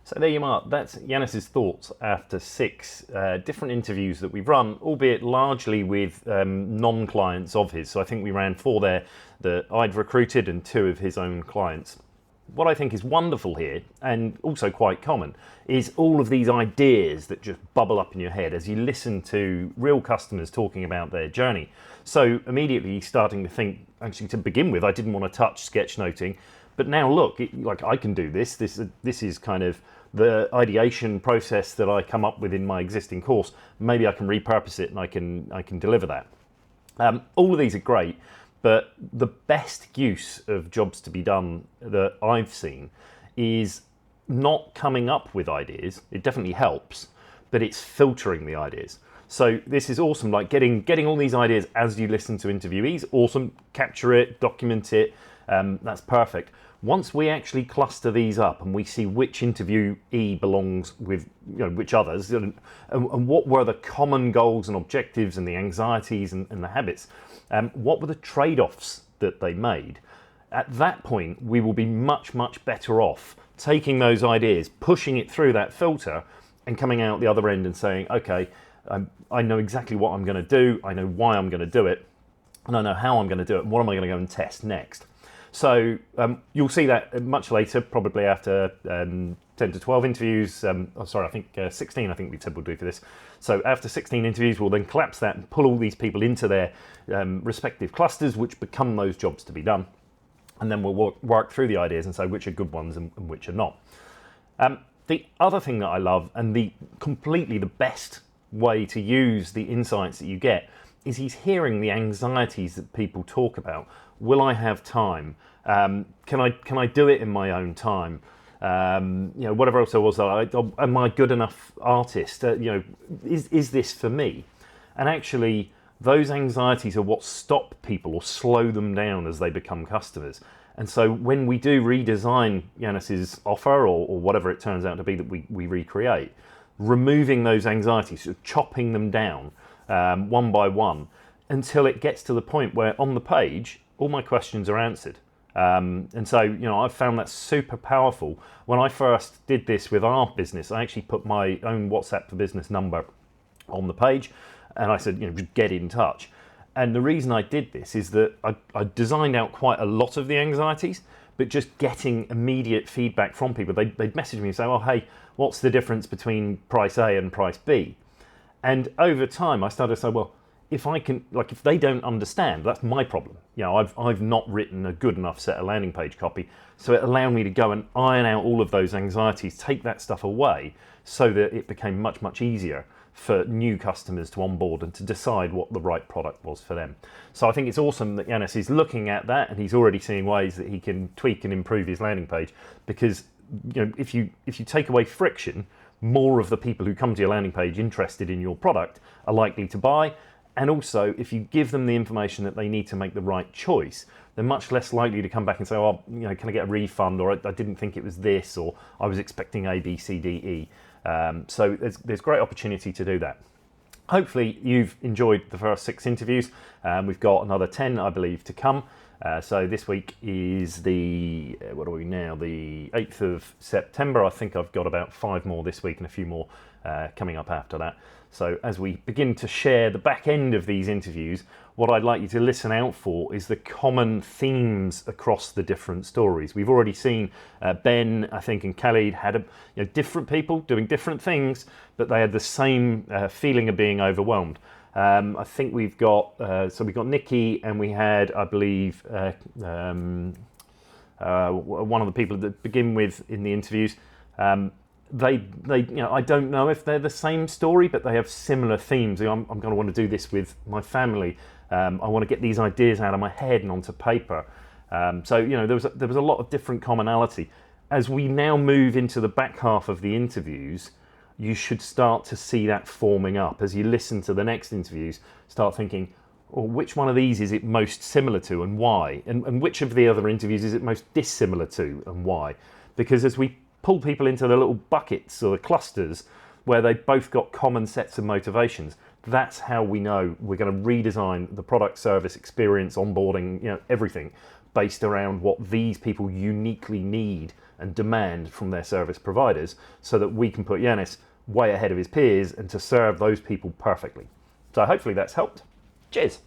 So there you are. That's Janis's thoughts after 6 different interviews that we've run, albeit largely with non-clients of his. So I think we ran 4 there that I'd recruited and 2 of his own clients. What I think is wonderful here, and also quite common, is all of these ideas that just bubble up in your head as you listen to real customers talking about their journey. So immediately you're starting to think, actually to begin with, I didn't want to touch sketchnoting, but now look, like I can do this. This is kind of the ideation process that I come up with in my existing course. Maybe I can repurpose it and I can deliver that. All of these are great, but the best use of jobs to be done that I've seen is not coming up with ideas. It definitely helps, but it's filtering the ideas. So this is awesome, like getting all these ideas as you listen to interviewees. Awesome, capture it, document it, that's perfect. Once we actually cluster these up and we see which interviewee belongs with which others, and what were the common goals and objectives and the anxieties and the habits, what were the trade-offs that they made, at that point we will be much, much better off taking those ideas, pushing it through that filter and coming out the other end and saying, okay, I know exactly what I'm going to do, I know why I'm going to do it, and I know how I'm going to do it, and what am I going to go and test next. So you'll see that much later, probably after 10 to 12 interviews. I think 16 I think we said we'll do for this. So after 16 interviews, we'll then collapse that and pull all these people into their respective clusters, which become those jobs to be done. And then we'll work through the ideas and say which are good ones and which are not. The other thing that I love, and completely the best way to use the insights that you get, is he's hearing the anxieties that people talk about. Will I have time? Can I do it in my own time? Whatever else there was. Am I a good enough artist? Is this for me? And actually, those anxieties are what stop people or slow them down as they become customers. And so when we do redesign Janis's offer or whatever it turns out to be that we recreate, removing those anxieties, sort of chopping them down one by one until it gets to the point where on the page, all my questions are answered. And so, I've found that super powerful. When I first did this with our business, I actually put my own WhatsApp for Business number on the page and I said, just get in touch. And the reason I did this is that I designed out quite a lot of the anxieties, but just getting immediate feedback from people. They'd message me and say, oh, hey, what's the difference between price A and price B? And over time, I started to say, well, if they don't understand, that's my problem. I've not written a good enough set of landing page copy, so it allowed me to go and iron out all of those anxieties, take that stuff away, so that it became much, much easier for new customers to onboard and to decide what the right product was for them. So I think it's awesome that Janis is looking at that, and he's already seeing ways that he can tweak and improve his landing page, because if you take away friction, more of the people who come to your landing page interested in your product are likely to buy. And also, if you give them the information that they need to make the right choice, they're much less likely to come back and say, oh, can I get a refund? Or I didn't think it was this, or I was expecting A, B, C, D, E. So there's great opportunity to do that. Hopefully you've enjoyed the first 6 interviews. We've got another 10, I believe, to come. So this week is the 8th of September. I think I've got about 5 more this week and a few more coming up after that. So as we begin to share the back end of these interviews, what I'd like you to listen out for is the common themes across the different stories. We've already seen Ben, I think, and Khalid had different people doing different things, but they had the same feeling of being overwhelmed. I think we've got Nikki, and we had, I believe, one of the people that begin with in the interviews. They I don't know if they're the same story, but they have similar themes. I'm going to want to do this with my family. I want to get these ideas out of my head and onto paper. So there was a lot of different commonality. As we now move into the back half of the interviews, you should start to see that forming up. As you listen to the next interviews, start thinking, which one of these is it most similar to and why? And which of the other interviews is it most dissimilar to and why? Because as we pull people into the little buckets or the clusters where they've both got common sets of motivations, that's how we know we're going to redesign the product, service, experience, onboarding, everything based around what these people uniquely need and demand from their service providers, so that we can put Janis way ahead of his peers and to serve those people perfectly. So hopefully that's helped. Cheers.